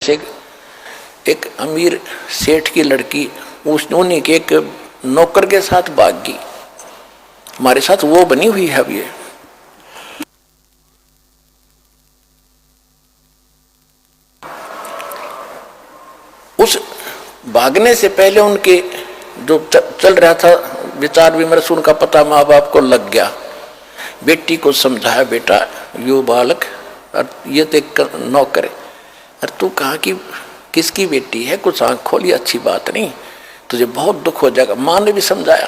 से एक अमीर सेठ की लड़की उन्हीं के एक नौकर के साथ भाग गई। हमारे साथ वो बनी हुई है। अब ये उस भागने से पहले उनके जो चल रहा था विचार विमर्श, उनका पता माँ बाप को लग गया। बेटी को समझाया, बेटा यो बालक और ये तो एक नौकर है, अरे तू कहाँ की किसकी बेटी है, कुछ आँख खोली, अच्छी बात नहीं, तुझे बहुत दुख हो जाएगा। माँ ने भी समझाया,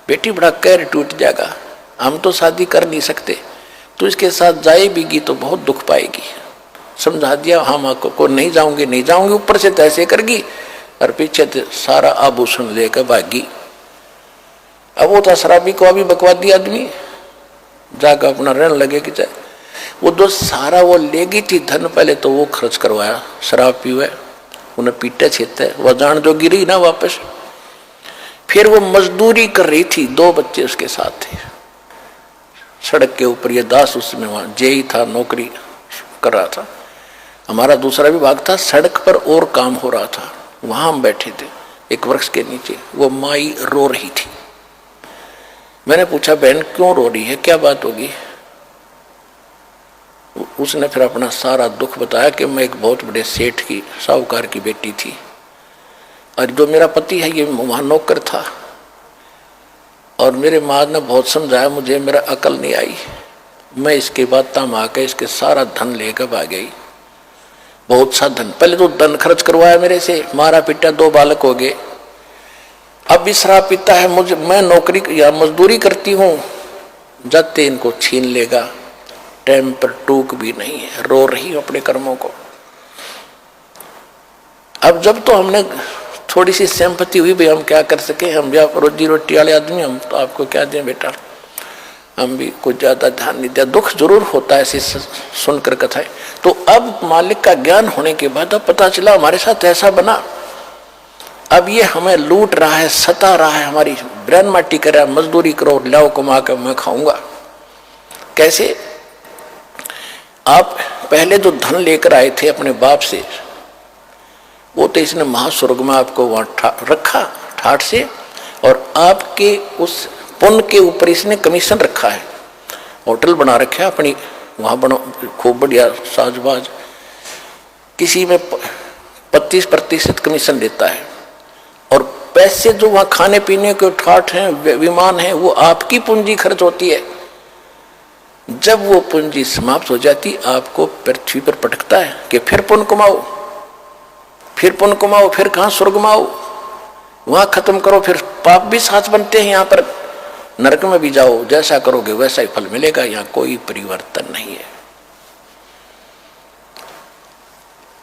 बेटी बड़ा कहर टूट जाएगा, हम तो शादी कर नहीं सकते, तू इसके साथ जाएगी तो बहुत दुख पाएगी। समझा दिया। हाँ माँ को नहीं जाऊंगी नहीं जाऊंगी, ऊपर से तैसे करगी और पीछे से सारा आभूषण लेकर भागी। अब वो था शराबी को अभी बकवादी आदमी, जाकर अपना रहने लगे कि चाहे वो जो सारा वो लेगी थी धन, पहले तो वो खर्च करवाया, शराब पीवे, उन्हें पीटे छेते, वह जान जो गिरी ना वापस। फिर वो मजदूरी कर रही थी, 2 बच्चे उसके साथ थे सड़क के ऊपर। ये दास उसमें वहां जेई था, नौकरी कर रहा था। हमारा दूसरा विभाग था, सड़क पर और काम हो रहा था, वहां हम बैठे थे एक वृक्ष के नीचे। वो माई रो रही थी। मैंने पूछा, बहन क्यों रो रही है, क्या बात होगी? उसने फिर अपना सारा दुख बताया कि मैं एक बहुत बड़े सेठ की साहूकार की बेटी थी, और जो मेरा पति है ये वहां नौकर था, और मेरे माँ ने बहुत समझाया मुझे, मेरा अकल नहीं आई, मैं इसके बाद तम आकर इसके सारा धन लेकर भाग गई। बहुत सा धन, पहले तो धन खर्च करवाया मेरे से, मारा पीटा, 2 बालक हो गए। अब भी शराब पीता है, मुझे मैं नौकरी या मजदूरी करती हूँ, जाते इनको छीन लेगा। टाइम पर टूक भी नहीं है, रो रही हूं अपने कर्मों को। अब जब तो हमने थोड़ी सी सिंपैथी हुई, भाई हम क्या कर सके, हम भी आप रोजी रोटी वाले आदमी, हम तो आपको क्या दें बेटा, हम भी कुछ ज्यादा ध्यान नहीं दिया। दुख जरूर होता है ऐसी सुनकर कथाएं। तो अब मालिक का ज्ञान होने के बाद अब पता चला हमारे साथ ऐसा बना। अब ये हमें लूट रहा है, सता रहा है, हमारी ब्रेन माटी कर रहा है, मजदूरी करो, लाओ कमा कर मैं खाऊंगा। कैसे? आप पहले जो धन लेकर आए थे अपने बाप से, वो तो इसने महास्वर्ग में आपको वहां रखा ठाठ से, और आपके उस पुण्य के ऊपर इसने कमीशन रखा है। होटल बना रखा है अपनी, वहां बनो खूब बढ़िया साजबाज, किसी में 25% कमीशन देता है, और पैसे जो वहां खाने पीने के ठाठ हैं, विमान है, वो आपकी पूंजी खर्च होती है। जब वो पूंजी समाप्त हो जाती, आपको पृथ्वी पर पटकता है कि फिर पुण्य कमाओ, फिर पुण्य कमाओ, फिर कहां स्वर्ग में आओ, वहां खत्म करो, फिर पाप भी साथ बनते हैं, यहां पर नरक में भी जाओ, जैसा करोगे वैसा ही फल मिलेगा, यहां कोई परिवर्तन नहीं है।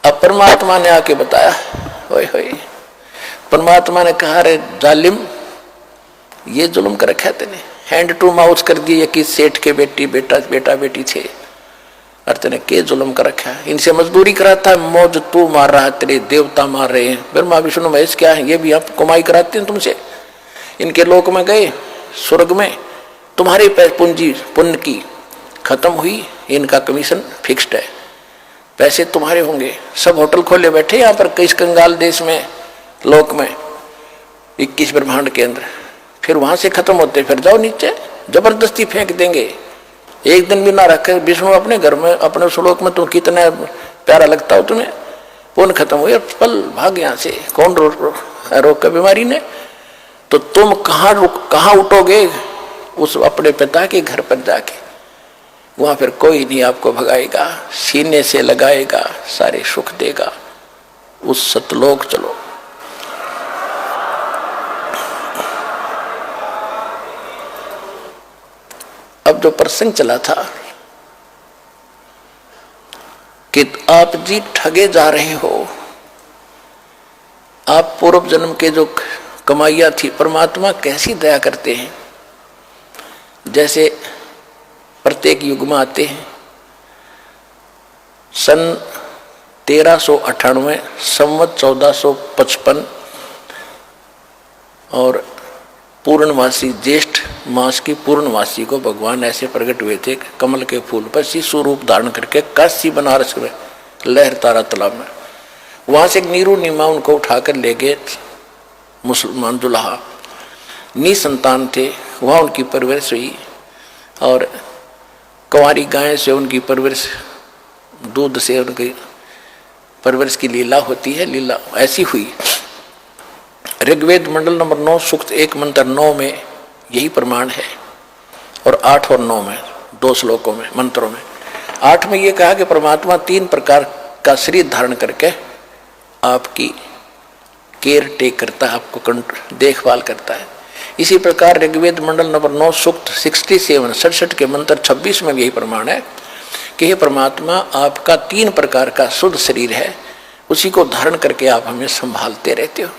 अब परमात्मा ने आके बताया, होय होय, परमात्मा ने कहा, रे जालिम, ये जुल्म कर रखा है तेने, हैंड टू माउथ कर दिए कि सेठ के बेटी बेटा बेटी थे, और तेने के जुल्म कर रखा है, इनसे मजदूरी कराता है, मौज तू मार रहा है, तेरे देवता मार रहे हैं, ब्रह्मा विष्णु महेश क्या है, ये भी आप कमाई कराते हैं तुमसे। इनके लोक में गए, स्वर्ग में तुम्हारी पूंजी पुण्य की खत्म हुई, इनका कमीशन फिक्स्ड है, पैसे तुम्हारे होंगे। सब होटल खोले बैठे यहाँ पर, किस कंगाल देश में, लोक में, 21 ब्रह्मांड के अंदर। फिर वहां से खत्म होते फिर जाओ नीचे, जबरदस्ती फेंक देंगे, एक दिन भी ना रखे विष्णु अपने घर में, अपने श्लोक में, तो कितना प्यारा लगता हो तुम्हें, पुण्य खत्म हुई, पल भाग यहाँ से, कौन रोक का बीमारी ने। तो तुम कहाँ उठोगे? उस अपने पिता के घर पर जाके, वहां फिर कोई नहीं आपको भगाएगा, सीने से लगाएगा, सारे सुख देगा, उस सतलोक चलो। अब जो प्रसंग चला था कि आप जी ठगे जा रहे हो, आप पूर्व जन्म के जो कमाइयां थी, परमात्मा कैसी दया करते हैं, जैसे प्रत्येक युग में आते हैं। सन 1398 संवत 1455 और पूर्णमासी ज्येष्ठ मास की पूर्णमासी को भगवान ऐसे प्रकट हुए थे, कमल के फूल पर शिशु रूप धारण करके काशी बनारस में लहर तारा तालाब में। वहां से एक नीरू नीमा उनको उठाकर ले गए, मुसलमान दुल्हा, निसंतान थे, वहां उनकी परवरिश हुई और कुंवारी गाय से उनकी परवरिश, दूध से उनकी परवरिश की लीला होती है, लीला ऐसी हुई। ऋग्वेद मंडल नंबर 9 सूक्त 1 मंत्र 9 में यही प्रमाण है, और 8 और 9 में 2 श्लोकों में, मंत्रों में। 8 में ये कहा कि परमात्मा 3 प्रकार का शरीर धारण करके आपकी केयर टेक करता है, आपको देखभाल करता है। इसी प्रकार ऋग्वेद मंडल नंबर 9 सूक्त 67 के मंत्र 26 में भी यही प्रमाण है कि हे परमात्मा, आपका 3 प्रकार का शुद्ध शरीर है, उसी को धारण करके आप हमें संभालते रहते हो।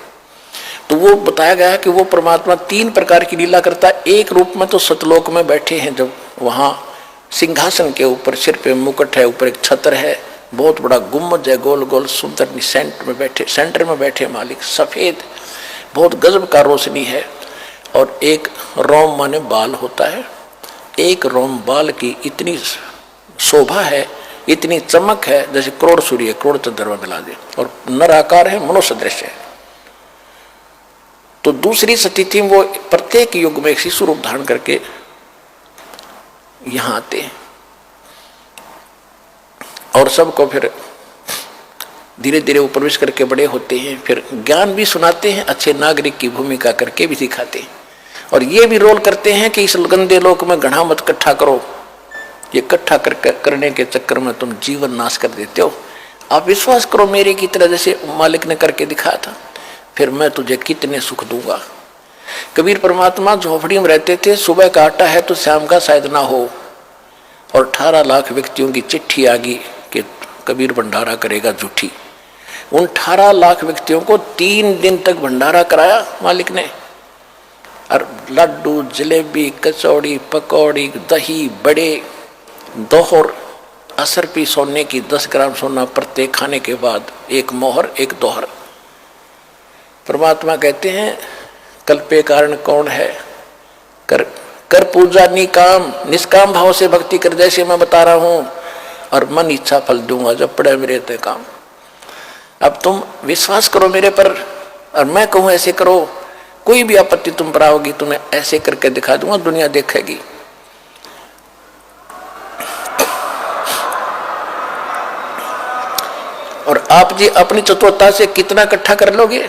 तो वो बताया गया कि वो परमात्मा 3 प्रकार की लीला करता है। एक रूप में तो सतलोक में बैठे हैं, जब वहाँ सिंहासन के ऊपर सिर पे मुकुट है, ऊपर एक छत्र है, बहुत बड़ा गुम्बद है, गोल गोल सुंदर, सेंटर में बैठे मालिक, सफेद, बहुत गजब का रोशनी है। और एक रोम माने बाल होता है, एक रोम बाल की इतनी शोभा है, इतनी चमक है जैसे करोड़ सूर्य करोड़ चंद्रमा मिला दे, और नर आकार है, मनुष्य दृश्य है। तो दूसरी स्थिति में वो प्रत्येक युग में एक शिशु रूप धारण करके यहां आते हैं और सबको फिर धीरे धीरे वो प्रवेश करके बड़े होते हैं, फिर ज्ञान भी सुनाते हैं, अच्छे नागरिक की भूमिका करके भी सिखाते हैं, और ये भी रोल करते हैं कि इस गंदे लोक में घड़ा मत इकट्ठा करो, ये इकट्ठा करने के चक्कर में तुम जीवन नाश कर देते हो, आप विश्वास करो मेरे की तरह, जैसे मालिक ने करके दिखाया था, फिर मैं तुझे कितने सुख दूंगा। कबीर परमात्मा झोपड़ी में रहते थे, सुबह का आटा है तो शाम का शायद ना हो, और 18 लाख व्यक्तियों की चिट्ठी आ गई कि कबीर भंडारा करेगा झूठी। उन 18 लाख व्यक्तियों को 3 दिन तक भंडारा कराया मालिक ने, और लड्डू, जलेबी, कचौड़ी, पकौड़ी, दही, बड़े, दोहर, असर पी सोने की 10 ग्राम सोना प्रत्येक खाने के बाद, एक मोहर एक दोहर। परमात्मा कहते हैं कल्पे कारण कौन है, कर पूजा निकाम, निष्काम भाव से भक्ति कर, जैसे मैं बता रहा हूं, और मन इच्छा फल दूंगा जब पड़े मेरे ते काम। अब तुम विश्वास करो मेरे पर, और मैं कहूं ऐसे करो, कोई भी आपत्ति तुम पर आओगी, तुम्हें ऐसे करके दिखा दूंगा, दुनिया देखेगी। और आप जी अपनी चतुरता से कितना इकट्ठा कर लोगे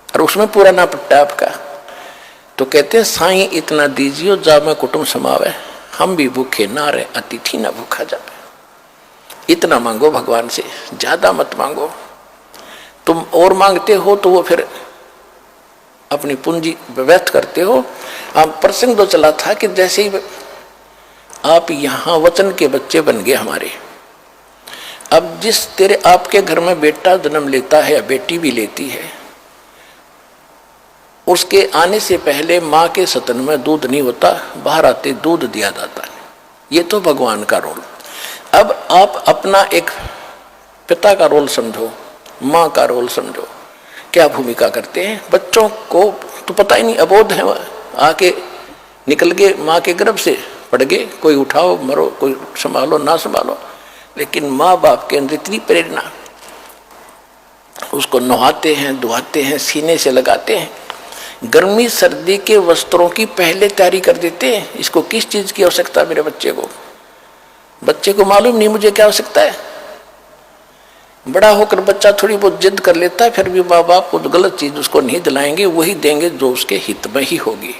और उसमें पूरा ना पट्टा आपका, तो कहते हैं साईं इतना दीजियो जा में कुटुंब समावे, हम भी भूखे ना रहे अतिथि ना भूखा जावे। इतना मांगो भगवान से, ज्यादा मत मांगो। तुम और मांगते हो तो वो फिर अपनी पूंजी व्यर्थ करते हो। आप प्रसंग तो चला था कि जैसे ही आप यहाँ वचन के बच्चे बन गए हमारे, अब जिस तेरे आपके घर में बेटा जन्म लेता है या बेटी भी लेती है, उसके आने से पहले माँ के सतन में दूध नहीं होता, बाहर आते दूध दिया जाता है। ये तो भगवान का रोल। अब आप अपना एक पिता का रोल समझो, माँ का रोल समझो, क्या भूमिका करते हैं। बच्चों को तो पता ही नहीं, अबोध है, आके निकल गए माँ के गर्भ से, पड़ गए, कोई उठाओ मरो, कोई संभालो ना संभालो, लेकिन माँ बाप के अंदर इतनी प्रेरणा, उसको नहाते हैं, धुआते हैं, सीने से लगाते हैं, गर्मी सर्दी के वस्त्रों की पहले तैयारी कर देते हैं। इसको किस चीज की आवश्यकता मेरे बच्चे को मालूम नहीं मुझे क्या आवश्यकता है। बड़ा होकर बच्चा थोड़ी बहुत जिद कर लेता है, फिर भी माँ बाप को गलत चीज उसको नहीं दिलाएंगे, वही देंगे जो उसके हित में ही होगी।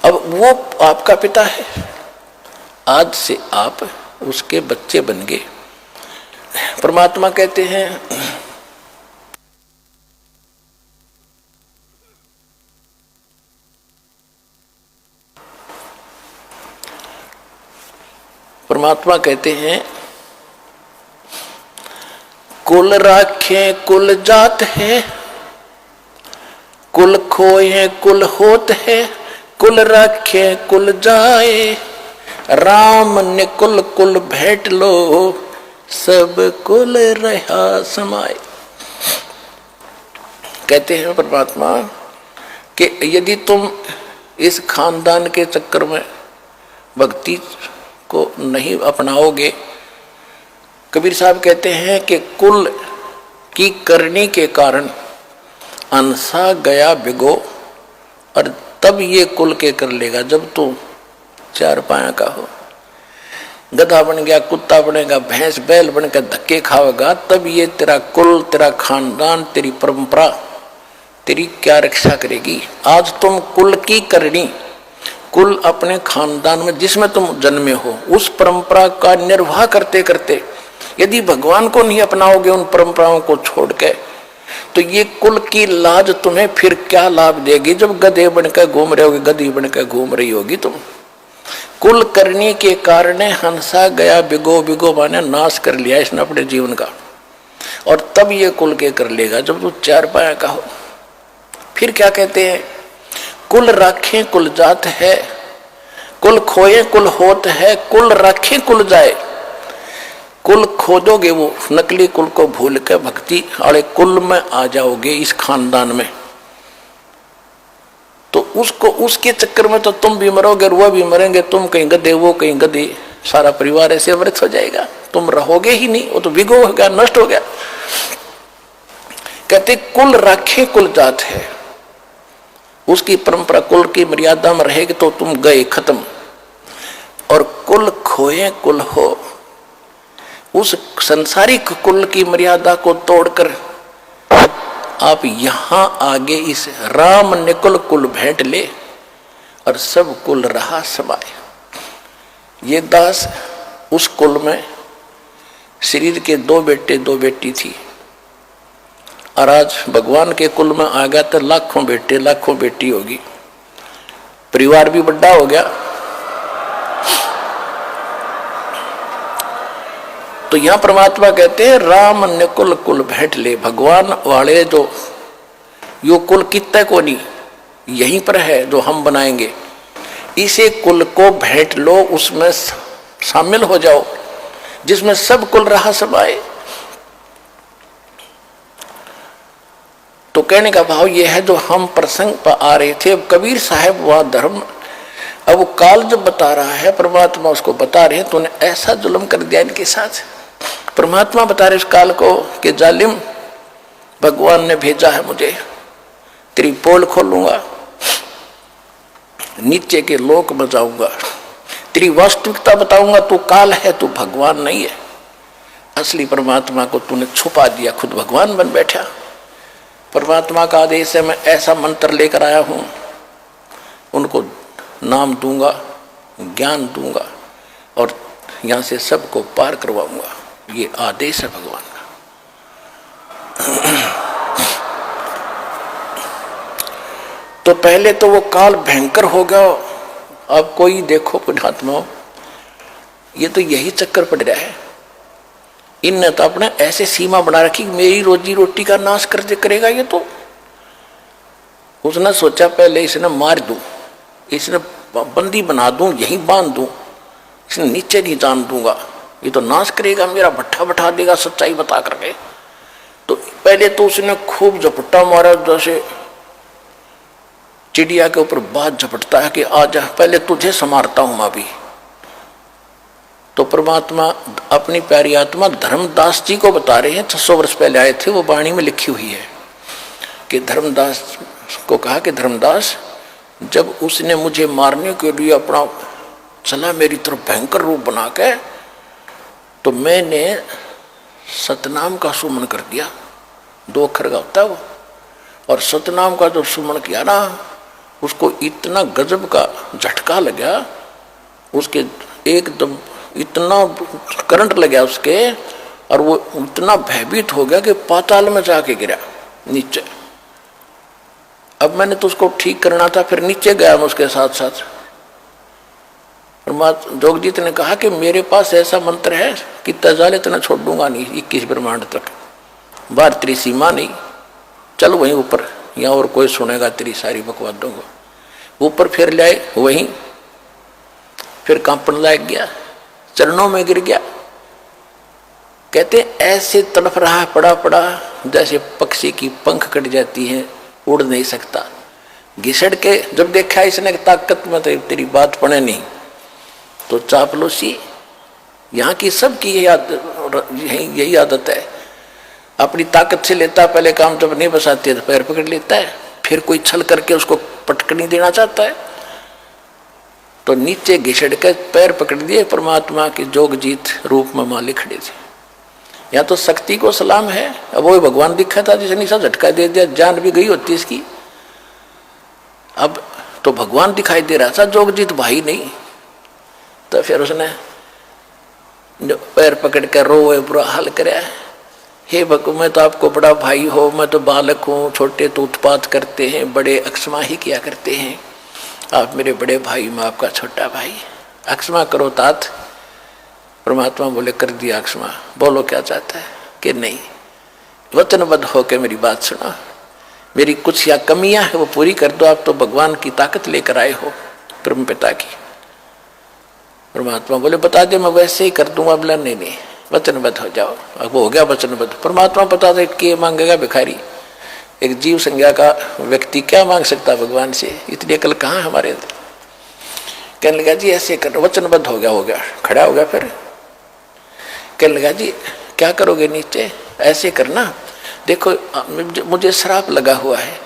अब वो आपका पिता है, आज से आप उसके बच्चे बन गए। परमात्मा कहते हैं कुल राखे कुल जात है, कुल खोए कुल होत है, कुल राखे कुल जाए, राम ने कुल कुल भेंट लो, सब कुल रहा समाए। कहते हैं परमात्मा कि यदि तुम इस खानदान के चक्कर में भक्ति को नहीं अपनाओगे, कबीर साहब कहते हैं कि कुल की करनी के कारण अंसा गया भिगो, और तब ये कुल के कर लेगा जब तू चार पाया का हो। गधा बन गया, कुत्ता बनेगा, भैंस बैल बनकर धक्के खाएगा, तब ये तेरा कुल, तेरा खानदान, तेरी परंपरा तेरी क्या रक्षा करेगी। आज तुम कुल की करनी, कुल अपने खानदान में जिसमें तुम जन्मे हो उस परंपरा का निर्वाह करते करते यदि भगवान को नहीं अपनाओगे, उन परंपराओं को छोड़ के, तो ये कुल की लाज तुम्हें फिर क्या लाभ देगी जब गधे बनकर घूम रहे होगे, गधी बनकर घूम रही होगी तुम। कुल करने के कारण हंसा गया भिगो, भिगो माने नाश कर लिया इसने अपने जीवन का, और तब ये कुल के कर लेगा जब तू चार पाया का हो। फिर क्या कहते हैं, कुल राखें कुल जात है, कुल खोए कुल होत है, कुल राखें कुल जाए। कुल खोजोगे वो नकली कुल को भूल के भक्ति वाले कुल में आ जाओगे, इस खानदान में, तो उसको उसके चक्कर में तो तुम भी मरोगे और वह भी मरेंगे। तुम कहीं गधे, वो कहीं गधी, सारा परिवार ऐसे अवृत हो जाएगा, तुम रहोगे ही नहीं, वो तो विगो हो गया, नष्ट हो गया। कहते कुल राखे कुल जात है, उसकी परंपरा कुल की मर्यादा में रहेगी तो तुम गए खत्म। और कुल खोए कुल हो, उस संसारिक कुल की मर्यादा को तोड़कर आप यहां आगे इस राम निकुल कुल भेंट ले, और सब कुल रहा समाये। ये दास उस कुल में शरीर के 2 बेटे 2 बेटी थी, और आज भगवान के कुल में आ गया तो लाखों बेटे लाखों बेटी होगी, परिवार भी बड़ा हो गया। तो यहां परमात्मा कहते हैं राम निकुल कुल भेंट ले। भगवान वाले जो यो कुल कितने को नहीं, यहीं पर है जो हम बनाएंगे, इसे कुल को भेंट लो, उसमें शामिल हो जाओ जिसमें सब कुल रहा समाये। तो कहने का भाव यह है, जो हम प्रसंग पर आ रहे थे, अब कबीर साहब वह धर्म, अब काल जब बता रहा है, परमात्मा उसको बता रहे हैं, तूने ऐसा जुल्म कर दिया इनके साथ। परमात्मा बता रहे उस काल को कि जालिम, भगवान ने भेजा है मुझे, तेरी पोल खोलूंगा, नीचे के लोक में जाऊंगा, तेरी वास्तविकता बताऊंगा, तू काल है, तू भगवान नहीं है। असली परमात्मा को तूने छुपा दिया, खुद भगवान बन बैठा। परमात्मा का आदेश है, मैं ऐसा मंत्र लेकर आया हूं, उनको नाम दूंगा, ज्ञान दूंगा, और यहां से सबको पार करवाऊंगा। ये आदेश है भगवान का। तो पहले तो वो काल भयंकर होगा। अब कोई देखो पुण्यात्मा, ये तो यही चक्कर पड़ रहा है। इनने तो अपने ऐसे सीमा बना रखी, मेरी रोजी रोटी का नाश कर करेगा ये। तो उसने सोचा पहले इसने मार दूं, इसने बंदी बना दूं, यहीं बांध दूं, इसने नीचे नहीं जान दूंगा, ये तो नाश करेगा, मेरा भट्ठा बैठा देगा सच्चाई बता करके। तो पहले तो उसने खूब झपट्टा मारा, जैसे चिड़िया के ऊपर बात झपटता है कि आजा, पहले तुझे संवारता हूं मैं भी। तो परमात्मा अपनी प्यारी आत्मा धर्मदास जी को बता रहे हैं, 600 वर्ष पहले आए थे, वो वाणी में लिखी हुई है कि धर्मदास को कहा कि धर्मदास, जब उसने मुझे मारने के लिए अपना चला मेरी तरफ भयंकर रूप बना के, तो मैंने सतनाम का सुमन कर दिया। 2 अक्षर का होता है वो, और सतनाम का जो सुमन किया ना, उसको इतना गजब का झटका लगा, उसके एकदम इतना करंट लगा उसके, और वो इतना भयभीत हो गया कि पाताल में जाके गिरा नीचे। अब मैंने तो उसको ठीक करना था, फिर नीचे गया मैं उसके साथ साथ। परमात्मा जोगजीत ने कहा कि मेरे पास ऐसा मंत्र है कि तजाले तना छोड़ दूंगा नहीं, 21 ब्रह्मांड तक, बाहर तेरी सीमा नहीं, चल वहीं ऊपर, यहाँ और कोई सुनेगा तेरी सारी बकवादों को। ऊपर फिर ले आए वहीं, फिर कांपन लग गया, चरणों में गिर गया। कहते ऐसे तड़फ रहा, पड़ा पड़ा, जैसे पक्षी की पंख कट जाती है, उड़ नहीं सकता। घिसड़ के जब देखा इसने ताकत में तो तेरी बात पड़े नहीं, तो चापलूसी यहाँ की सबकी यही आदत है। अपनी ताकत से लेता है पहले काम, जब नहीं बसाती है तो पैर पकड़ लेता है, फिर कोई छल करके उसको पटकनी देना चाहता है तो नीचे घिसड़ के पैर पकड़ दिए। परमात्मा की जोगजीत रूप में मालिक खड़े थे। या तो शक्ति को सलाम है। अब वो भगवान दिखा था, जिसे निशा झटका दे दिया, जान भी गई होती इसकी। अब तो भगवान दिखाई दे रहा था, जोगजीत भाई नहीं। तो फिर उसने पैर पकड़ कर रोए, बुरा हाल कराया। हे भगवान, मैं तो आपको बड़ा भाई हो, मैं तो बालक हूँ, छोटे तो उत्पात करते हैं, बड़े अक्षमा ही किया करते हैं। आप मेरे बड़े भाई, मैं आपका छोटा भाई, अक्षमा करो तात। परमात्मा बोले कर दिया अक्षमा। बोलो क्या चाहता है कि नहीं, वचनबद्ध होकर मेरी बात सुनो, मेरी कुछ या कमियां है वो पूरी कर दो। आप तो भगवान की ताकत लेकर आए हो, ब्रह्म पिता की। परमात्मा बोले बता दे, मैं वैसे ही कर दूंगा। बोला नहीं, वचनबद्ध हो जाओ। अब वो हो गया वचनबद्ध। परमात्मा पता था कि मांगेगा भिखारी, एक जीव संज्ञा का व्यक्ति क्या मांग सकता भगवान से, इतनी अकल कहाँ हमारे अंदर। कहने लगा जी ऐसे कर, वचनबद्ध हो गया, खड़ा हो गया। फिर कहने लगा जी क्या करोगे नीचे, ऐसे करना, देखो मुझे श्राप लगा हुआ है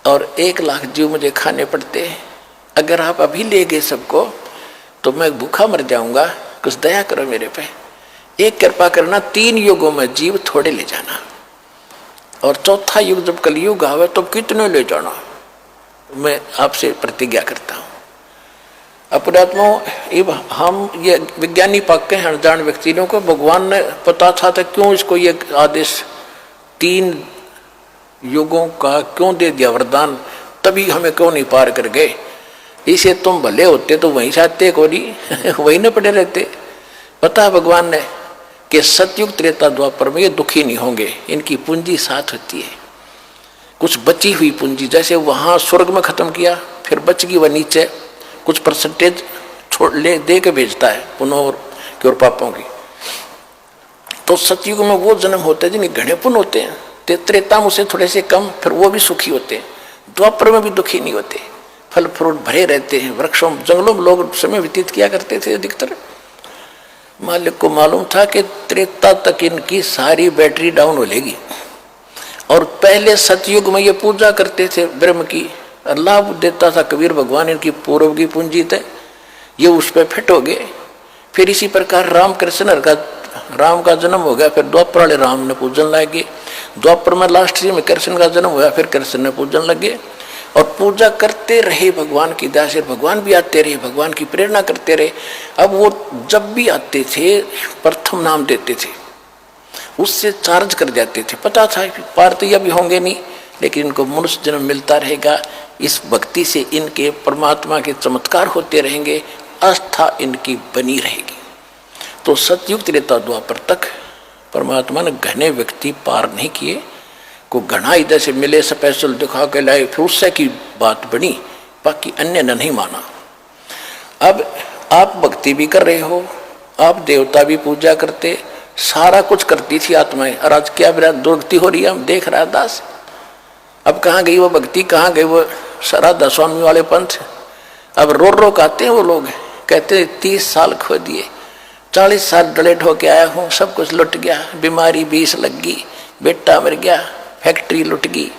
और 1 लाख जीव मुझे खाने पड़ते हैं। अगर आप अभी ले गए सबको तो मैं भूखा मर जाऊंगा, कुछ दया करो मेरे पे। एक कृपा करना, 3 युगों में जीव थोड़े ले जाना, और चौथा युग जब कलयुग आवे तो कितने ले जाना, मैं आपसे प्रतिज्ञा करता हूँ। अपरात्मा हम ये विज्ञानी पक्के हैं, अनजान व्यक्तियों को भगवान ने पता था तो क्यों इसको ये आदेश 3 युगों का क्यों दे दिया वरदान, तभी हमें क्यों नहीं पार कर गए। इसे तुम भले होते तो वहीं चाहते को नहीं वहीं न पड़े रहते। पता है भगवान ने कि सतयुग त्रेता द्वापर में ये दुखी नहीं होंगे, इनकी पूंजी साथ होती है। कुछ बची हुई पूंजी, जैसे वहाँ स्वर्ग में खत्म किया, फिर बच गई वह नीचे कुछ परसेंटेज छोड़ ले दे के भेजता है पुण्यों की और पापों की। तो सतयुग में वो जन्म होते हैं जिन्हें घने पुण्य होते हैं, त्रेता में उसे थोड़े से कम, फिर वो भी सुखी होते हैं। द्वापर में भी दुखी नहीं होते, फल फ्रूट भरे रहते हैं, वृक्षों जंगलों में लोग समय व्यतीत किया करते थे अधिकतर। मालिक को मालूम था कि त्रेता तक इनकी सारी बैटरी डाउन हो लेगी। और पहले सतयुग में ये पूजा करते थे ब्रह्म की, अल्लाह देता था कबीर भगवान, इनकी पूर्व की पूंजी थे, ये उस पर फिट हो गए। फिर इसी प्रकार राम का जन्म हो गया, फिर द्वापर वाले राम ने पूजन लगे। द्वापर में लास्ट में कृष्ण का जन्म हुआ, फिर कृष्ण ने पूजन लगे और पूजा करते रहे भगवान की दया से। भगवान भी आते रहे, भगवान की प्रेरणा करते रहे। अब वो जब भी आते थे प्रथम नाम देते थे, उससे चार्ज कर जाते थे। पता था पार तो ये भी होंगे नहीं, लेकिन इनको मनुष्य जन्म मिलता रहेगा, इस भक्ति से इनके परमात्मा के चमत्कार होते रहेंगे, आस्था इनकी बनी रहेगी। तो सतयुग त्रेता द्वापर तक परमात्मा ने घने व्यक्ति पार नहीं किए, को घना इधर से मिले स्पेशल दिखा के लाए, फिर उससे की बात बनी, बाकी अन्य ने नहीं माना। अब आप भक्ति भी कर रहे हो, आप देवता भी पूजा करते, सारा कुछ करती थी आत्माएं, और आज क्या मेरा दुर्गति हो रही है, हम देख रहा है दास। अब कहाँ गई वो भक्ति, कहाँ गई वो श्राद्ध स्वामी वाले पंथ। अब रो रो कहते हैं वो लोग, कहते 30 साल खो दिए, 40 साल डले ढोके आया हूँ, सब कुछ लुट गया, बीमारी 20 लग गई, बेटा मर गया, फैक्ट्री लुट गई।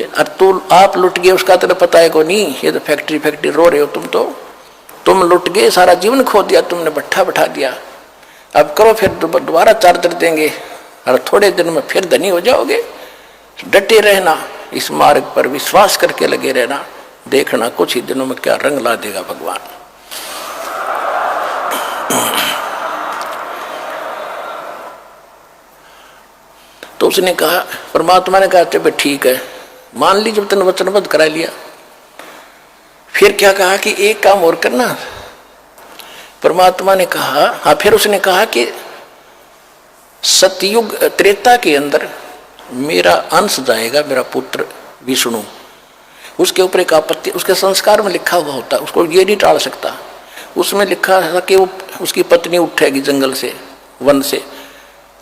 और तू आप लुट गए उसका तो पता है को नहीं, ये तो फैक्ट्री रो रहे हो तुम लुट गए, सारा जीवन खो दिया तुमने, भट्ठा बैठा दिया। अब करो फिर दोबारा चार्जर देंगे और थोड़े दिन में फिर धनी हो जाओगे। डटे रहना, इस मार्ग पर विश्वास करके लगे रहना, देखना कुछ ही दिनों में क्या रंग ला देगा भगवान। तो उसने कहा, परमात्मा ने कहा चलो ठीक है, मान ली, जब तूने वचनबद्ध करा लिया। फिर क्या कहा कि एक काम और करना। परमात्मा ने कहा, हाँ, फिर उसने कहा कि सतयुग त्रेता के अंदर मेरा अंश जाएगा, मेरा पुत्र विष्णु, उसके ऊपर एक आपत्ति, उसके संस्कार में लिखा हुआ होता, उसको ये नहीं टाल सकता। उसमें लिखा था कि वो उसकी पत्नी उठेगी जंगल से, वन से,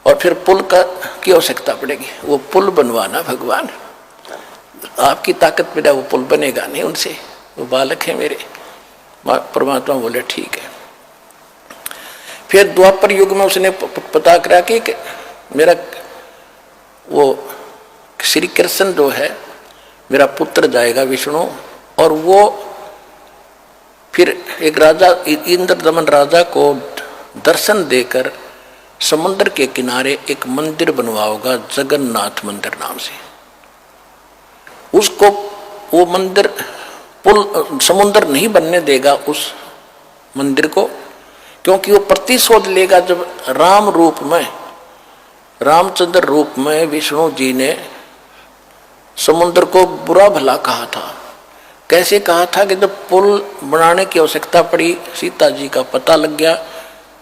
और फिर पुल की आवश्यकता पड़ेगी। वो पुल बनवाना भगवान, आपकी ताकत बिना वो पुल बनेगा नहीं उनसे, वो बालक है मेरे। परमात्मा बोले ठीक है। फिर द्वापर युग में उसने पता करा कि मेरा वो श्री कृष्ण जो है मेरा पुत्र जाएगा विष्णु, और वो फिर एक राजा इंद्रदमन राजा को दर्शन देकर समुद्र के किनारे एक मंदिर बनवाओगा जगन्नाथ मंदिर नाम से। उसको वो मंदिर पुल समुद्र नहीं बनने देगा उस मंदिर को, क्योंकि वो प्रतिशोध लेगा जब राम रूप में, रामचंद्र रूप में विष्णु जी ने समुद्र को बुरा भला कहा था। कैसे कहा था कि जब पुल बनाने की आवश्यकता पड़ी, सीता जी का पता लग गया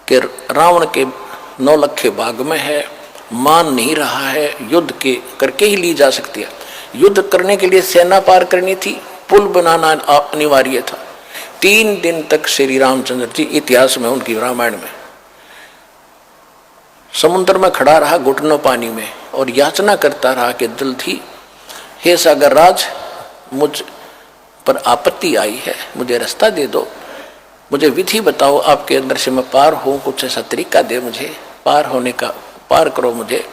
कि रावण के 9 लखे भाग में है, मान नहीं रहा है, युद्ध के करके ही ली जा सकती है। युद्ध करने के लिए सेना पार करनी थी, पुल बनाना अनिवार्य था। 3 दिन तक श्री रामचंद्र जी इतिहास में, उनकी रामायण में, समुद्र में खड़ा रहा घुटनों पानी में और याचना करता रहा कि जल्दी हे सागर राज, मुझ पर आपत्ति आई है, मुझे रास्ता दे दो, मुझे विधि बताओ आपके अंदर से मैं पार हूँ, कुछ ऐसा तरीका दे मुझे पार होने का, पार करो मुझे।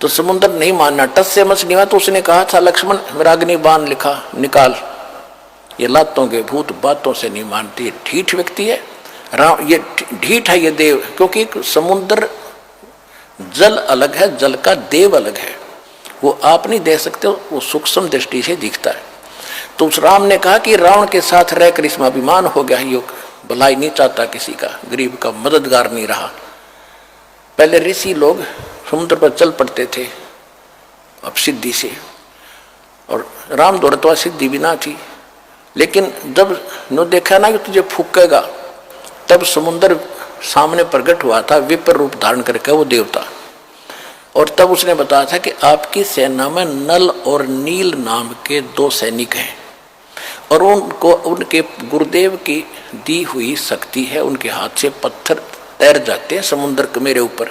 तो समुद्र नहीं मानना, टस से मस नहीं हुआ। तो उसने कहा था लक्ष्मण मेरा अग्नि बाण लिखा निकाल, ये लातों के भूत बातों से नहीं मानती, ढीठ व्यक्ति है राम, ये ढीठ है ये देव, क्योंकि समुद्र जल अलग है, जल का देव अलग है, वो आप नहीं देख सकते, वो सूक्ष्म दृष्टि से दिखता है। तो उस राम ने कहा कि रावण के साथ रहकर इसमें अभिमान हो गया, योग भलाई नहीं चाहता किसी का, गरीब का मददगार नहीं रहा। पहले ऋषि लोग समुद्र पर चल पड़ते थे अब सिद्धि से, और राम दौड़तवा सिद्धि भी ना थी, लेकिन जब नो देखा ना कि तुझे फूकेगा, तब समुद्र सामने प्रकट हुआ था विपर रूप धारण करके वो देवता। और तब उसने बताया था कि आपकी सेना में नल और नील नाम के 2 सैनिक हैं, और उनको उनके गुरुदेव की दी हुई शक्ति है, उनके हाथ से पत्थर तैर जाते हैं समुद्र के मेरे ऊपर,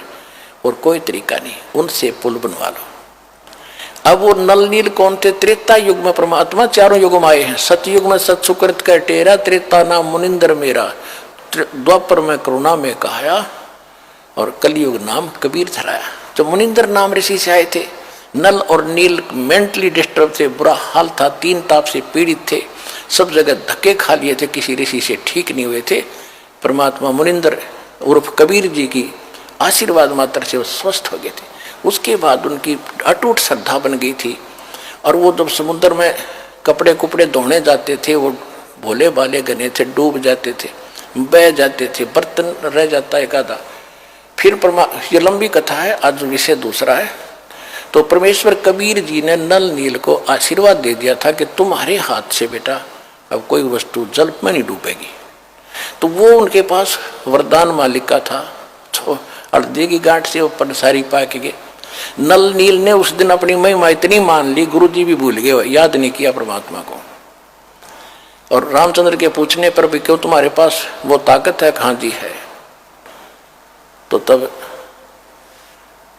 और कोई तरीका नहीं, उनसे पुल बनवा लो। अब वो नल नील कौन थे? त्रेता युग में परमात्मा 4 युग में आए हैं। सतयुग में सत सुकृत का टेरा, त्रेता नाम मुनिंदर मेरा, द्वापर में करुणा में कहाया, और कलयुग नाम कबीर धराया। जो मुनिंदर नाम ऋषि से आए थे, नल और नील मेंटली डिस्टर्ब थे, बुरा हाल था, 3 ताप से पीड़ित थे, सब जगह धक्के खा लिए थे, किसी ऋषि से ठीक नहीं हुए थे। परमात्मा मुनिंदर उर्फ कबीर जी की आशीर्वाद मात्र से वो स्वस्थ हो गए थे। उसके बाद उनकी अटूट श्रद्धा बन गई थी, और वो जब समुद्र में कपड़े कुपड़े धोने जाते थे, वो भोले भाले गने थे, डूब जाते थे, बह जाते थे, बर्तन रह जाता एक आधा। फिर ये लंबी कथा है, आज विषय दूसरा है। तो परमेश्वर कबीर जी ने नल नील को आशीर्वाद दे दिया था कि तुम्हारे हाथ से बेटा अब कोई वस्तु जल में नहीं डूबेगी। तो वो उनके पास वरदान मालिक का था, तो हल्दी की गांठ से ऊपर सारी पा के गए। नल नील ने उस दिन अपनी महिमा इतनी मान ली, गुरु जी भी भूल गए, याद नहीं किया परमात्मा को। और रामचंद्र के पूछने पर भी क्यों तुम्हारे पास वो ताकत है? कहाँ जी है। तो तब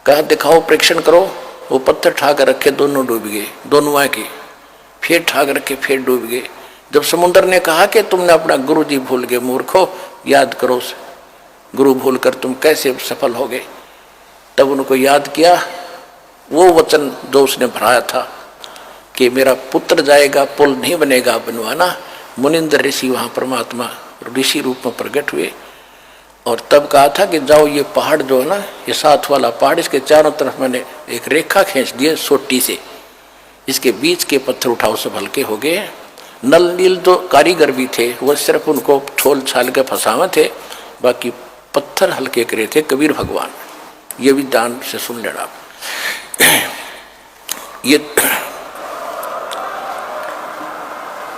कहा दिखाओ, परीक्षण करो। वो पत्थर ठाकर रखे, दोनों डूब गए, दोनों आए के, फिर ठाक रखे, फिर डूब गए। जब समुद्र ने कहा कि तुमने अपना गुरु जी भूल गए, मूर्खो, याद करो गुरु भूल कर तुम कैसे सफल हो गए। तब उनको याद किया वो वचन जो उसने भराया था कि मेरा पुत्र जाएगा, पुल नहीं बनेगा बनवाना। मुनिंदर ऋषि वहाँ परमात्मा ऋषि रूप में प्रकट हुए, और तब कहा था कि जाओ ये पहाड़ जो है ना, ये 7 वाला पहाड़, इसके चारों तरफ मैंने एक रेखा खींच दी है सोटी से, इसके बीच के पत्थर उठाओ, सब हल्के हो गए। नल नील जो कारीगर भी थे, वो सिर्फ उनको छोल छाल के फंसावे थे, बाकी पत्थर हल्के करे थे कबीर भगवान। ये भी ध्यान से सुन लेना आप।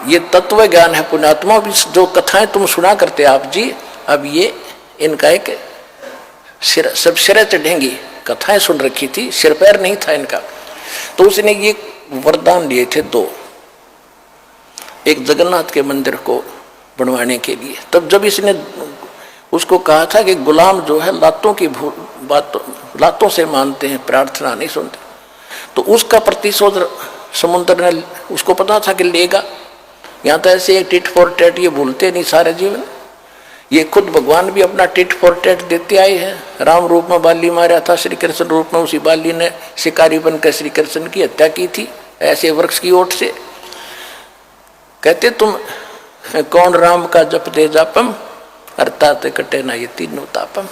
ये तत्व ज्ञान है पुण्यात्मा। जो कथाएं तुम सुना करते आप जी, अब ये इनका एक सब सिर चढ़ेंगी। कथाएं सुन रखी थी, सिर पैर नहीं था इनका। तो उसने ये वरदान लिए थे 2, एक जगन्नाथ के मंदिर को बनवाने के लिए। तब जब इसने उसको कहा था कि गुलाम जो है लातों की लातों से मानते हैं, प्रार्थना नहीं सुनते, तो उसका प्रतिशोध समुद्र ने, उसको पता था कि लेगा। यहाँ तो ऐसे एक टिट फॉर टैट ये भूलते नहीं सारे जीवन, ये खुद भगवान भी अपना टिट फॉर टैट देते आए हैं। राम रूप में बाली मारा था, श्री कृष्ण रूप में उसी बाली ने शिकारी बनकर श्री कृष्ण की हत्या की थी ऐसे वृक्ष की ओट से। कहते तुम कौन राम का जपते जापम, अर्थात कटे ना ये तीनों तापम।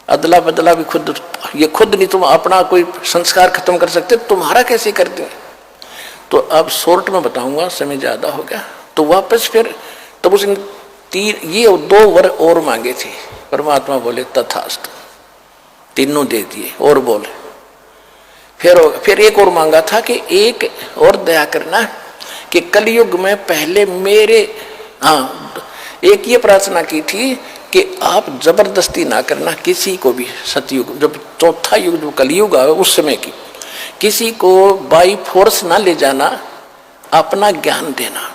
अदला बदला भी खुद, ये खुद नहीं तुम अपना कोई संस्कार खत्म कर सकते, तुम्हारा कैसे कर दें। तो अब शॉर्ट में बताऊंगा, समय ज्यादा हो गया। तो वापस फिर तब उसने ये 2 वर और मांगे थे। परमात्मा बोले तथास्तु, तीनों दे दिए और बोले। फिर एक और मांगा था कि एक और दया करना कि कलयुग में पहले मेरे, एक ये प्रार्थना की थी कि आप जबरदस्ती ना करना किसी को भी। सतयुग जब चौथा युग जो कलयुग आए उस समय की, किसी को बाई फोर्स ना ले जाना, अपना ज्ञान देना।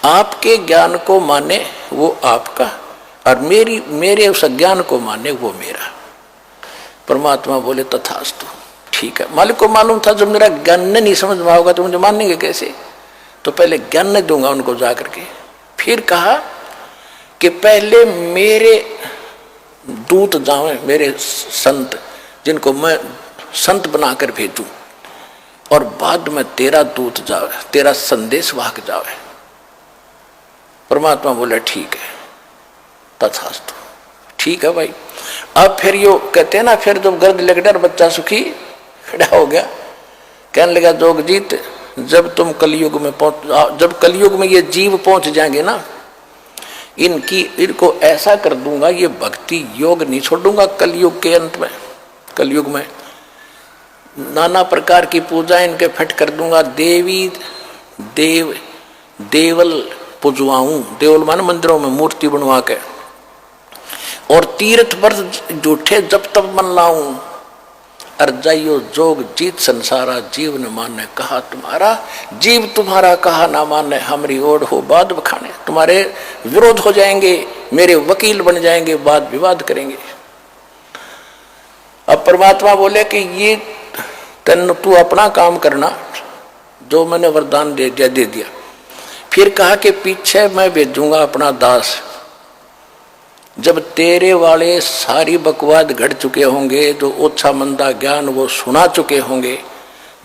आपके ज्ञान को माने वो आपका, और मेरे उस ज्ञान को माने वो मेरा। परमात्मा बोले तथास्तु, ठीक है। मालिक को मालूम था जब मेरा ज्ञान नहीं समझ में होगा तो मुझे मानेंगे कैसे, तो पहले ज्ञान नहीं दूंगा उनको जा करके। फिर कहा कि पहले मेरे दूत जावे, मेरे संत जिनको मैं संत बनाकर भेजूं, और बाद में तेरा दूत जावे, तेरा संदेश वाहक जावे। परमात्मा बोले ठीक है तथास्तु, ठीक है भाई। अब फिर यो कहते हैं ना, फिर जब गर्द लगकर बच्चा सुखी खड़ा हो गया, कहने लगा जोगजीत जब तुम कलयुग में जब कलयुग में ये जीव पहुंच जाएंगे ना, इनको ऐसा कर दूंगा, ये भक्ति योग नहीं छोड़ूंगा। कलयुग के अंत में, कलयुग में नाना प्रकार की पूजा इनके फट कर दूंगा। देवी देवल पूजवाऊं, देवल मान मंदिरों में मूर्ति बनवा के, और तीर्थ व्रत झूठे जब तब मन लाऊं। अर जाइयो जोग जीत संसारा, जीव न माने कहा तुम्हारा, जीव तुम्हारा कहा ना माने, हमारी ओर हो बाद बखाने। तुम्हारे विरोध हो जाएंगे, मेरे वकील बन जाएंगे, वाद विवाद करेंगे। अब परमात्मा बोले कि ये तू अपना काम करना, जो मैंने वरदान दे दिया। फिर कहा कि पीछे मैं भेजूंगा अपना दास, जब तेरे वाले सारी बकवाद घट चुके होंगे, जो ओछा मंदा ज्ञान वो सुना चुके होंगे,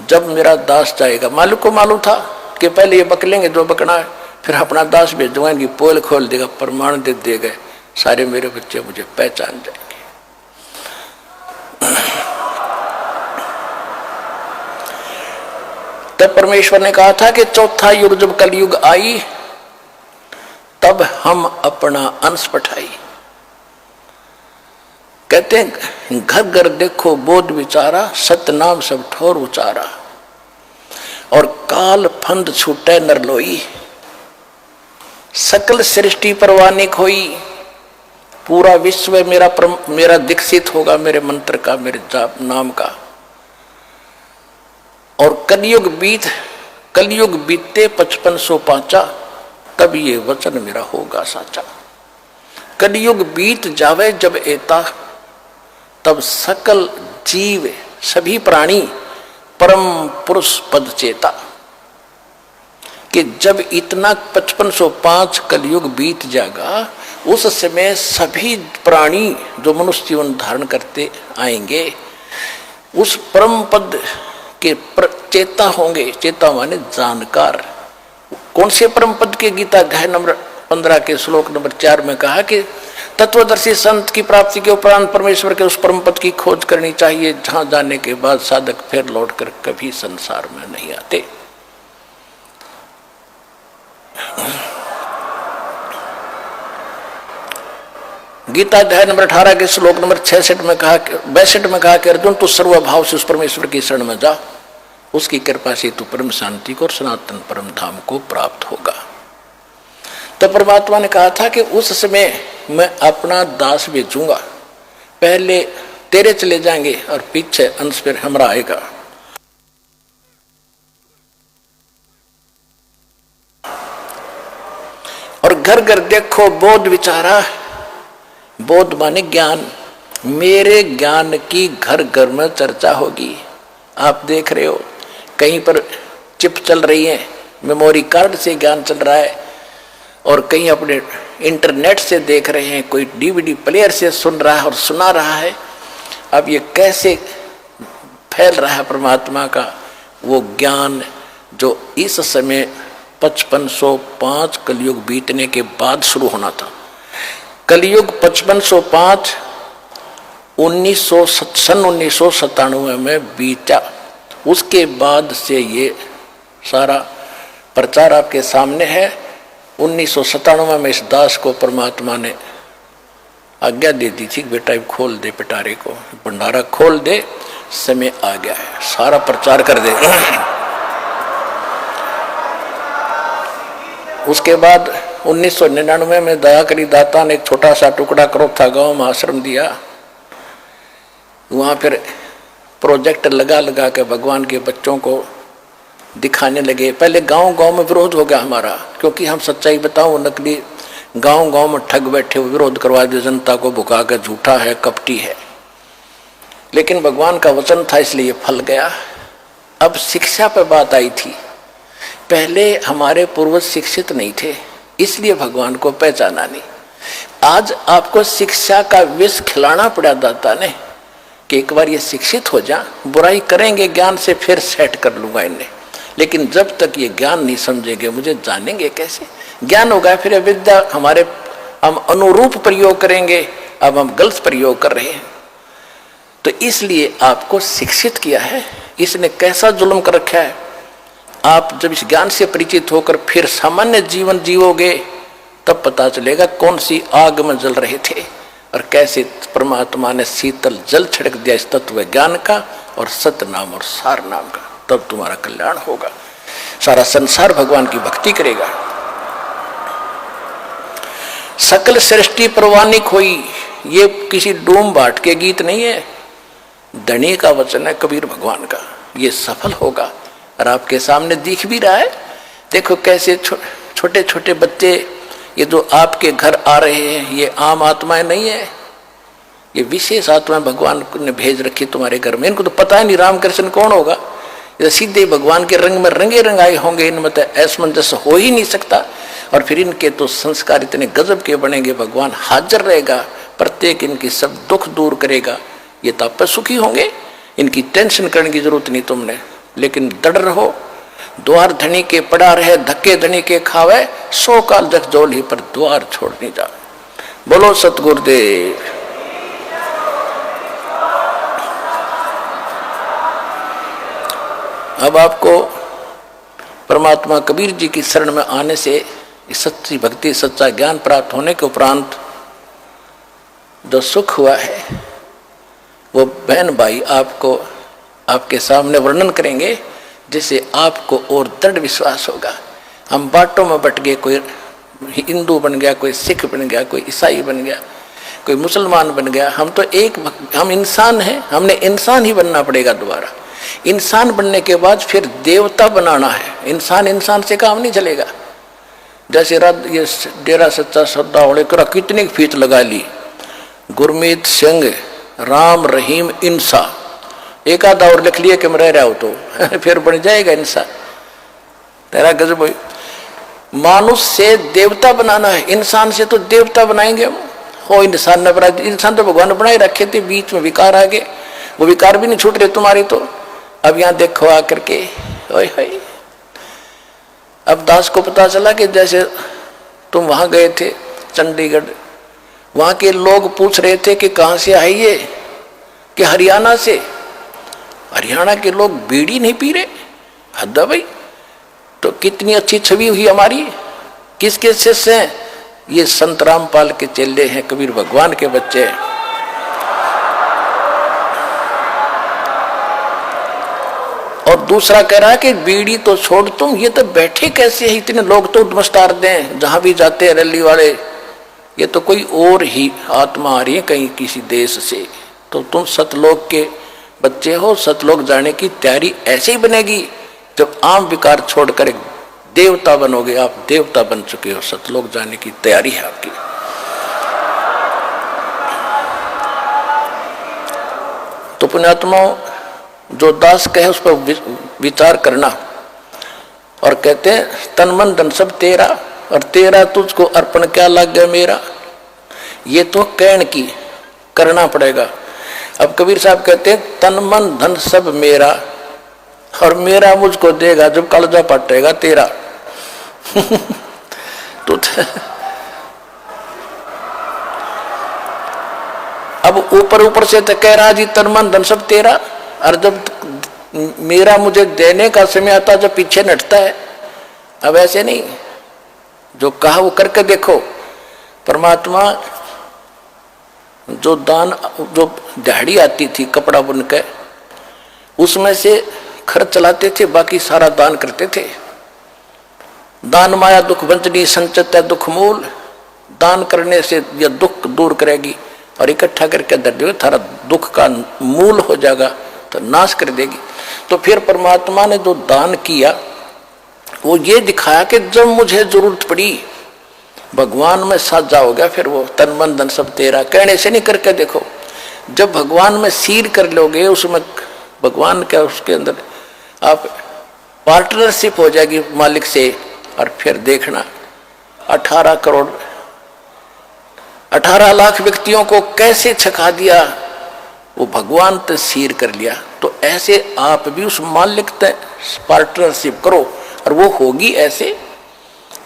जब मेरा दास जाएगा। मालिक को मालूम था कि पहले ये बकलेंगे जो बकना है, फिर अपना दास भेजूंगा, इनकी पोल खोल देगा, प्रमाण दे देगा, सारे मेरे बच्चे मुझे पहचान जाएंगे। तब परमेश्वर ने कहा था कि चौथा युग जब कलयुग आई, तब हम अपना अंश पठाई। कहते हैं घर घर देखो बोध विचारा, सतनाम सब ठोर उचारा, और काल फंद छूटे नरलोई, सकल सृष्टि परवानिक होई। पूरा विश्व मेरा दीक्षित होगा, मेरे मंत्र का, मेरे जाप नाम का। और कलयुग बीते 5505, तब ये वचन मेरा होगा साचा। कलयुग बीत जावे जब एता, तब सकल जीव सभी प्राणी परम पुरुष पद चेता। कि जब इतना 5505 कलयुग बीत जाएगा, उस समय सभी प्राणी जो मनुष्य जीवन धारण करते आएंगे, उस परम पद के चेता होंगे। चेता माने जानकार। कौन से परम पद के? गीता अध्याय नंबर 15 के श्लोक नंबर 4 में कहा कि तत्वदर्शी संत की प्राप्ति के उपरांत परमेश्वर के उस परम पद की खोज करनी चाहिए, जहां जाने के बाद साधक फिर लौटकर कभी संसार में नहीं आते। गीता अध्याय नंबर 18 के श्लोक नंबर 62 में कहा कि अर्जुन तू सर्वभाव से उस परमेश्वर की शरण में जा, उसकी कृपा से तू परम शांति को और सनातन परम धाम को प्राप्त होगा। तो परमात्मा ने कहा था कि उस समय मैं अपना दास भेजूंगा, पहले तेरे चले जाएंगे और पीछे अंश फिर हमारा आएगा। और घर घर देखो बोध विचारा, बोध माने ज्ञान, मेरे ज्ञान की घर घर में चर्चा होगी। आप देख रहे हो कहीं पर चिप चल रही है, मेमोरी कार्ड से ज्ञान चल रहा है, और कहीं अपने इंटरनेट से देख रहे हैं, कोई डीवीडी प्लेयर से सुन रहा है और सुना रहा है। अब ये कैसे फैल रहा है परमात्मा का वो ज्ञान, जो इस समय 5505 कलयुग बीतने के बाद शुरू होना था। कलयुग 5505 सन 1997 में बीता। उसके बाद से ये सारा प्रचार आपके सामने है। 1997 में इस दास को परमात्मा ने आज्ञा दे दी थी, बेटा खोल दे पिटारे को, भंडारा खोल दे, समय आ गया है, सारा प्रचार कर दे। उसके बाद 1999 में दया करी दाता ने एक छोटा सा टुकड़ा करोथा गांव में आश्रम दिया। वहां फिर प्रोजेक्ट लगा के भगवान के बच्चों को दिखाने लगे। पहले गांव गांव में विरोध हो गया हमारा, क्योंकि हम सच्चाई बताओ, नकली गांव गांव में ठग बैठे हुए विरोध करवा दे, जनता को भुका कर, झूठा है, कपटी है। लेकिन भगवान का वचन था, इसलिए फल गया। अब शिक्षा पर बात आई थी। पहले हमारे पूर्वज शिक्षित नहीं थे, इसलिए भगवान को पहचाना नहीं। आज आपको शिक्षा का विष खिलाना पड़ा दाता ने कि एक बार ये शिक्षित हो जा, बुराई करेंगे ज्ञान से, फिर सेट कर लूंगा इन्हें। लेकिन जब तक ये ज्ञान नहीं समझेंगे, मुझे जानेंगे कैसे? ज्ञान होगा फिर विद्या हमारे, हम अनुरूप प्रयोग करेंगे। अब हम गलत प्रयोग कर रहे हैं। तो इसलिए आपको शिक्षित किया है। इसने कैसा जुल्म कर रखा है। आप जब इस ज्ञान से परिचित होकर फिर सामान्य जीवन जीवोगे, तब पता चलेगा कौन सी आग में जल रहे थे और कैसे परमात्मा ने शीतल जल छिड़क दिया इस तत्व ज्ञान का और सत्य नाम और सार नाम का। तब तुम्हारा कल्याण होगा, सारा संसार भगवान की भक्ति करेगा। सकल सृष्टि परवानिक हुई, ये किसी डूम बाट के गीत नहीं है, धनी का वचन है कबीर भगवान का। ये सफल होगा और आपके सामने दिख भी रहा है। देखो कैसे छोटे छोटे बच्चे, ये जो आपके घर आ रहे हैं, ये आम आत्माएं नहीं है, ये विशेष आत्माएं भगवान ने भेज रखी तुम्हारे घर में। इनको तो पता है नहीं रामकृष्ण कौन होगा, ये सीधे भगवान के रंग में रंगे रंगाए होंगे। इनमें तो असमंजस हो ही नहीं सकता। और फिर इनके तो संस्कार इतने गजब के बनेंगे, भगवान हाजिर रहेगा, प्रत्येक इनकी सब दुख दूर करेगा। ये तो आप पर सुखी होंगे, इनकी टेंशन करने की जरूरत नहीं तुमने। लेकिन दृढ़ रहो, द्वार धनी के पड़ा रहे, धक्के धनी के खावे, 100 काल जग जोल ही पर द्वार छोड़ नहीं जा। बोलो सतगुरुदेव। अब आपको परमात्मा कबीर जी की शरण में आने से सच्ची भक्ति, सच्चा ज्ञान प्राप्त होने के उपरांत जो सुख हुआ है, वो बहन भाई आपको आपके सामने वर्णन करेंगे, जिससे आपको और दृढ़ विश्वास होगा। हम बाटों में बट गए, कोई हिंदू बन गया, कोई सिख बन गया, कोई ईसाई बन गया, कोई मुसलमान बन गया। हम तो हम इंसान हैं, हमने इंसान ही बनना पड़ेगा दोबारा। इंसान बनने के बाद फिर देवता बनाना है। इंसान से काम नहीं चलेगा। जैसे ये डेरा सच्चा सौदा होले करा, कितनी फीत लगा ली, गुरमीत सिंह, राम रहीम इंसा, एक आधा और लिख लिया कि मैं रह रहा हूं तो फिर बन जाएगा इंसान। तेरा गजब। मानुष से देवता बनाना है, इंसान से तो देवता बनाएंगे हम। हो इंसान ने बनाया, इंसान तो भगवान ने बनाए रखे थे, बीच में विकार आ गए, वो विकार भी नहीं छूट रहे तुम्हारी। तो अब यहां देखो आकर के, ओए होए। अब दास को पता चला कि जैसे तुम वहां गए थे चंडीगढ़, वहां के लोग पूछ रहे थे कि कहां से आई ये, कि हरियाणा से। हरियाणा के लोग बीड़ी नहीं पी रहे, हद है भाई। तो कितनी अच्छी छवि हुई हमारी। किसके शिष्य हैं? ये संत रामपाल के चेले हैं, कबीर भगवान के बच्चे हैं। और दूसरा कह रहा है कि बीड़ी तो छोड़ तुम, ये तो बैठे कैसे है, इतने लोग तो नमस्कार दें जहां भी जाते हैं रैली वाले। ये तो कोई और ही आत्मा आ रही है कहीं किसी देश से। तो तुम सतलोक के बच्चे हो, सतलोक जाने की तैयारी ऐसे ही बनेगी जब आम विकार छोड़कर एक देवता बनोगे। आप देवता बन चुके हो, सतलोक जाने की तैयारी है आपकी। तो पुण्यात्माओं, जो दास कहे उस पर विचार करना। और कहते हैं तन मन धन सब तेरा, और तेरा तुझको अर्पण क्या लग गया मेरा। ये तो कहन की, करना पड़ेगा। अब कबीर साहब कहते हैं तन मन धन सब मेरा, और मेरा मुझको देगा जब कलजा पटेगा तेरा। तो अब ऊपर ऊपर से तो कह रहा जी तन मन धन सब तेरा, और जब मेरा मुझे देने का समय आता जब पीछे नटता है। अब ऐसे नहीं, जो कहा वो करके देखो। परमात्मा जो दान, जो दिहाड़ी आती थी कपड़ा बुन के, उसमें से खर्च चलाते थे, बाकी सारा दान करते थे। दान माया दुख भंजनी संचित है दुख मूल, दान करने से यह दुख दूर करेगी और इकट्ठा करके दर देगी, थारा दुख का मूल हो जाएगा, तो नाश कर देगी। तो फिर परमात्मा ने जो दान किया वो ये दिखाया कि जब मुझे जरूरत पड़ी भगवान में साझा हो गया। फिर वो तन मन धन सब तेरा कहने से नहीं, करके देखो। जब भगवान में सीर कर लोगे, उसमें भगवान का उसके अंदर आप पार्टनरशिप हो जाएगी मालिक से, और फिर देखना 18 लाख व्यक्तियों को कैसे छका दिया, वो भगवान ते सीर कर लिया। तो ऐसे आप भी उस मालिक ते पार्टनरशिप करो, और वो होगी ऐसे।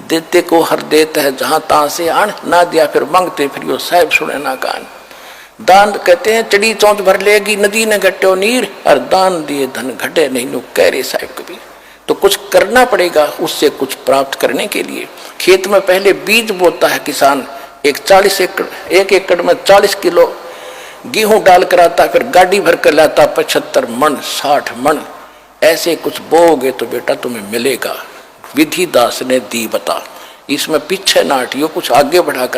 देते को हर देता है जहां तहां से आन, ना दिया फिर मांगते फिर यो साहिब सुने ना कान। दान कहते हैं चढ़ी चौंच भर लेगी नदी ने घट्यो नीर, और दान दिए धन घटे नहीं नु कह रहे साहिब कभी। तो कुछ करना पड़ेगा उससे कुछ प्राप्त करने के लिए। खेत में पहले बीज बोता है किसान, एक एकड़ में 40 किलो गेहूं डाल कर आता, फिर गाड़ी भर कर लाता 75 मन 60 मन। ऐसे कुछ बोओगे तो बेटा तुम्हें मिलेगा। विधि दास ने दी बता, इसमें पीछे ना हटियो, कुछ आगे बढ़ाकर